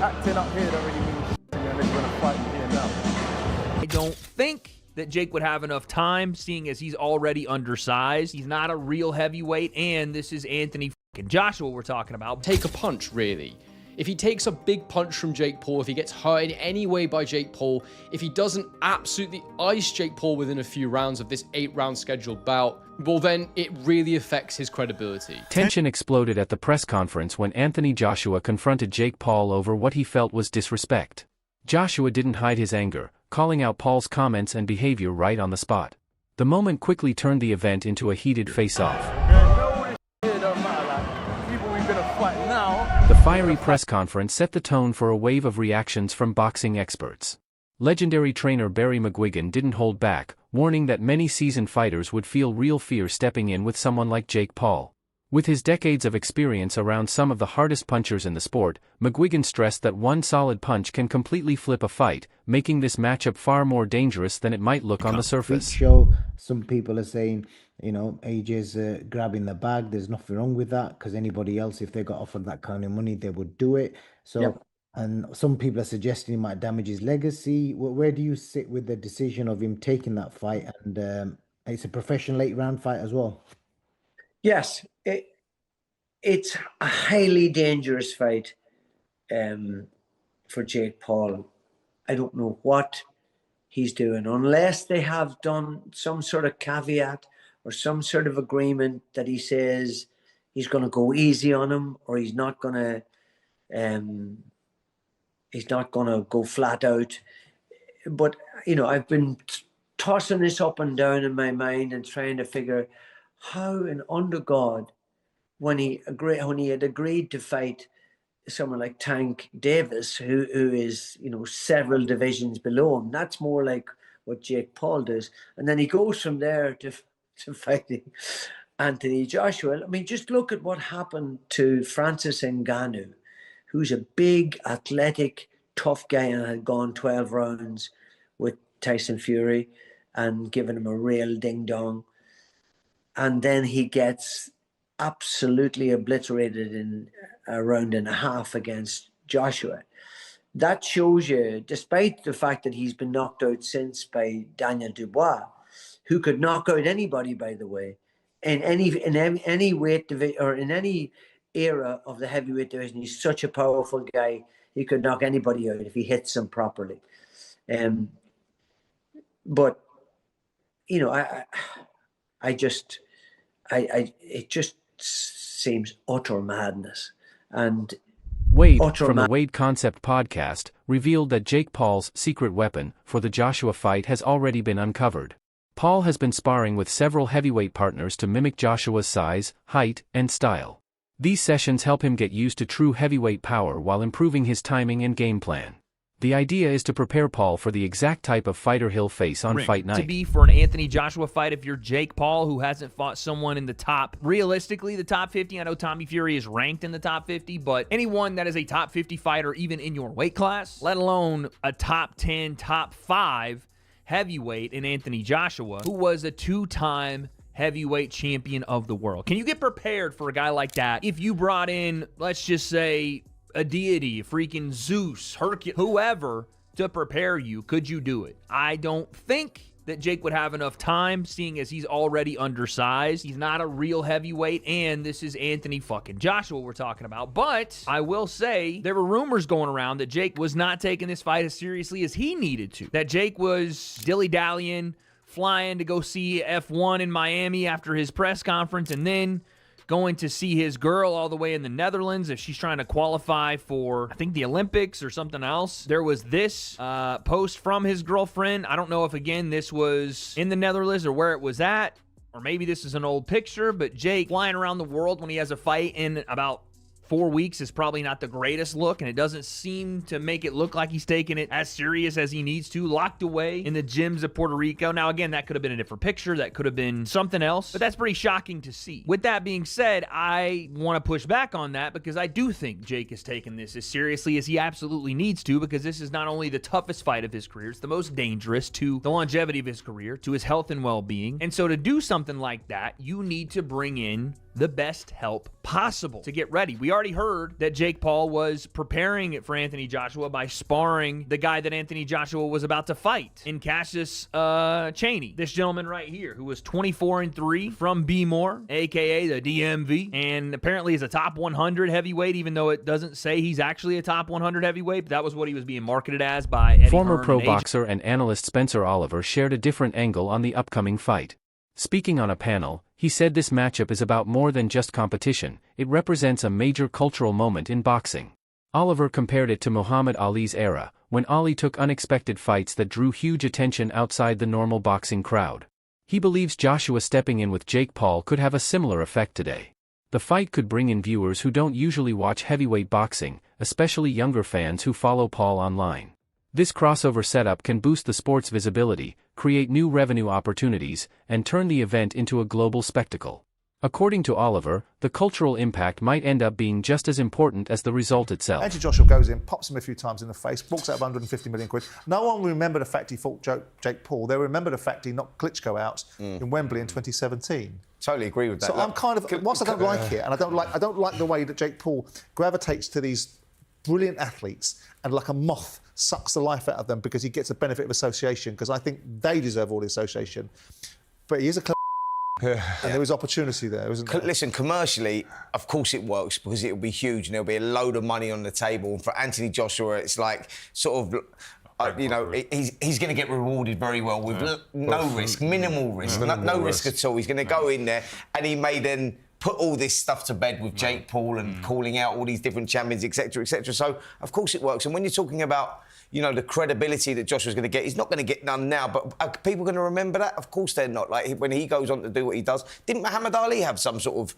acting up here don't really mean shit to me unless you're gonna fight me here now. I don't think that Jake would have enough time, seeing as he's already undersized. He's not a real heavyweight, and this is Anthony fucking Joshua we're talking about. Take a punch, really. If he takes a big punch from Jake Paul, if he gets hurt in any way by Jake Paul, if he doesn't absolutely ice Jake Paul within a few rounds of this 8-round scheduled bout, well then it really affects his credibility. Tension exploded at the press conference when Anthony Joshua confronted Jake Paul over what he felt was disrespect. Joshua didn't hide his anger, calling out Paul's comments and behavior right on the spot. The moment quickly turned the event into a heated face-off. The fiery press conference set the tone for a wave of reactions from boxing experts. Legendary trainer Barry McGuigan didn't hold back, warning that many seasoned fighters would feel real fear stepping in with someone like Jake Paul. With his decades of experience around some of the hardest punchers in the sport, McGuigan stressed that one solid punch can completely flip a fight, making this matchup far more dangerous than it might look on the surface. Show, some people are saying, you know, AJ's grabbing the bag. There's nothing wrong with that, because anybody else, if they got offered that kind of money, they would do it. So, yep. And some people are suggesting he might damage his legacy. Where do you sit with the decision of him taking that fight? And it's a professional 8-round fight as well. Yes, it's a highly dangerous fight for Jake Paul. I don't know what he's doing, unless they have done some sort of caveat or some sort of agreement that he says he's going to go easy on him, or he's not going to go flat out. But, you know, I've been tossing this up and down in my mind and trying to figure how in under God, when he had agreed to fight someone like Tank Davis, who is, you know, several divisions below him, that's more like what Jake Paul does. And then he goes from there to fighting Anthony Joshua. I mean, just look at what happened to Francis Ngannou, who's a big, athletic, tough guy and had gone 12 rounds with Tyson Fury and given him a real ding-dong. And then he gets absolutely obliterated in a round and a half against Joshua. That shows you, despite the fact that he's been knocked out since by Daniel Dubois, who could knock out anybody, by the way, in any weight division or in any era of the heavyweight division. He's such a powerful guy; he could knock anybody out if he hits them properly. But you know, it just seems utter madness. And Wade from the Wade Concept podcast revealed that Jake Paul's secret weapon for the Joshua fight has already been uncovered. Paul has been sparring with several heavyweight partners to mimic Joshua's size, height, and style. These sessions help him get used to true heavyweight power while improving his timing and game plan. The idea is to prepare Paul for the exact type of fighter he'll face on fight night. To be for an Anthony Joshua fight, if you're Jake Paul, who hasn't fought someone in the top, realistically, the top 50, I know Tommy Fury is ranked in the top 50, but anyone that is a top 50 fighter, even in your weight class, let alone a top 10, top 5 heavyweight in Anthony Joshua, who was a 2-time heavyweight champion of the world. Can you get prepared for a guy like that if you brought in, let's just say, a deity, freaking Zeus, Hercules, whoever, to prepare you? Could you do it? I don't think that Jake would have enough time, seeing as he's already undersized. He's not a real heavyweight, and this is Anthony fucking Joshua we're talking about. But I will say, there were rumors going around that Jake was not taking this fight as seriously as he needed to. That Jake was dilly-dallying, flying to go see F1 in Miami after his press conference, and then going to see his girl all the way in the Netherlands if she's trying to qualify for, I think, the Olympics or something else. There was this post from his girlfriend. I don't know if, again, this was in the Netherlands or where it was at, or maybe this is an old picture, but Jake flying around the world when he has a fight in about 4 weeks is probably not the greatest look, and it doesn't seem to make it look like he's taking it as serious as he needs to, locked away in the gyms of Puerto Rico. Now, again, that could have been a different picture. That could have been something else, but that's pretty shocking to see. With that being said, I want to push back on that because I do think Jake is taking this as seriously as he absolutely needs to, because this is not only the toughest fight of his career, it's the most dangerous to the longevity of his career, to his health and well-being. And so to do something like that, you need to bring in the best help possible to get ready. We already heard that Jake Paul was preparing for Anthony Joshua by sparring the guy that Anthony Joshua was about to fight in Cassius Chaney. This gentleman right here, who was 24-3 from B-More, aka the DMV, and apparently is a top 100 heavyweight, even though it doesn't say he's actually a top 100 heavyweight, but that was what he was being marketed as by Eddie Former Hearn pro and boxer and analyst Spencer Oliver shared a different angle on the upcoming fight. Speaking on a panel, he said this matchup is about more than just competition, it represents a major cultural moment in boxing. Oliver compared it to Muhammad Ali's era, when Ali took unexpected fights that drew huge attention outside the normal boxing crowd. He believes Joshua stepping in with Jake Paul could have a similar effect today. The fight could bring in viewers who don't usually watch heavyweight boxing, especially younger fans who follow Paul online. This crossover setup can boost the sport's visibility, create new revenue opportunities, and turn the event into a global spectacle. According to Oliver, the cultural impact might end up being just as important as the result itself. Anthony Joshua goes in, pops him a few times in the face, walks out of 150 million quid. No one will remember the fact he fought Jake Paul. They'll remember the fact he knocked Klitschko out in Wembley in 2017. Totally agree with that. So I'm kind of, whilst I don't like it, and I don't like the way that Jake Paul gravitates to these brilliant athletes and like a moth sucks the life out of them because he gets a benefit of association, because I think they deserve all the association. But he is a and there is opportunity there, isn't there? Listen, commercially, of course it works because it'll be huge and there'll be a load of money on the table. And for Anthony Joshua, it's like sort of, he's going to get rewarded very well with no risk, minimal risk, no risk at all. He's going to go in there and he may then put all this stuff to bed with Jake Paul and calling out all these different champions, etc., etc. So, of course it works. And when you're talking about, the credibility that Joshua's going to get, he's not going to get none now, but are people going to remember that? Of course they're not. Like, when he goes on to do what he does, didn't Muhammad Ali have some sort of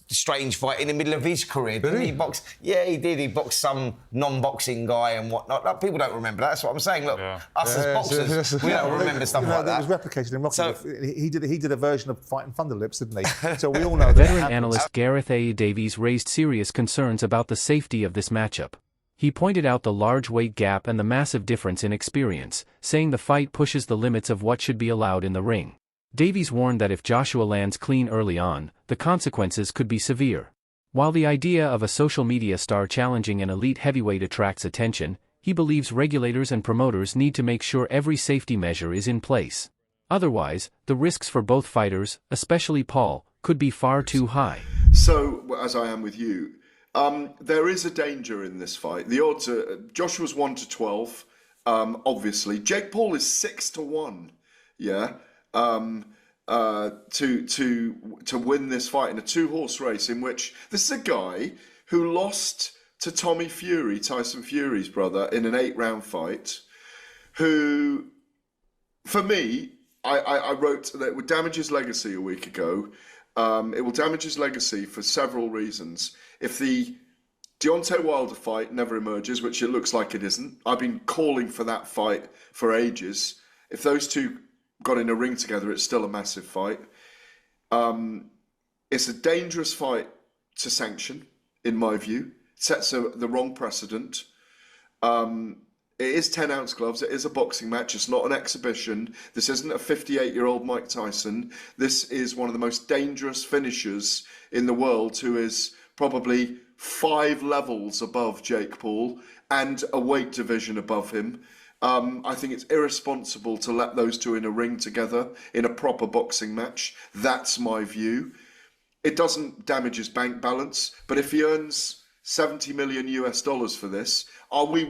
strange fight in the middle of his career? Didn't he box? Yeah, he did. He boxed some non-boxing guy and whatnot. Like, people don't remember that. That's what I'm saying. Look, us as boxers, we don't remember stuff like that. It was replicated in Rocky. So, he did a version of Fighting Thunderlips, didn't he? So we all know that. Veteran analyst Gareth A. Davies raised serious concerns about the safety of this matchup. He pointed out the large weight gap and the massive difference in experience, saying the fight pushes the limits of what should be allowed in the ring. Davies warned that if Joshua lands clean early on, the consequences could be severe. While the idea of a social media star challenging an elite heavyweight attracts attention, he believes regulators and promoters need to make sure every safety measure is in place. Otherwise, the risks for both fighters, especially Paul, could be far too high. So, as I am with you, there is a danger in this fight. The odds are Joshua's 1-12, obviously. Jake Paul is 6-1. Yeah, to win this fight in a two-horse race in which this is a guy who lost to Tommy Fury, Tyson Fury's brother, in an 8-round fight. Who, for me, I wrote that it would damage his legacy a week ago. It will damage his legacy for several reasons. If the Deontay Wilder fight never emerges, which it looks like it isn't, I've been calling for that fight for ages. If those two got in a ring together, it's still a massive fight. It's a dangerous fight to sanction, in my view. It sets the wrong precedent. It is 10-ounce gloves. It is a boxing match. It's not an exhibition. This isn't a 58-year-old Mike Tyson. This is one of the most dangerous finishers in the world, who is probably 5 levels above Jake Paul and a weight division above him. I think it's irresponsible to let those two in a ring together in a proper boxing match. That's my view. It doesn't damage his bank balance, but if he earns $70 million for this, are we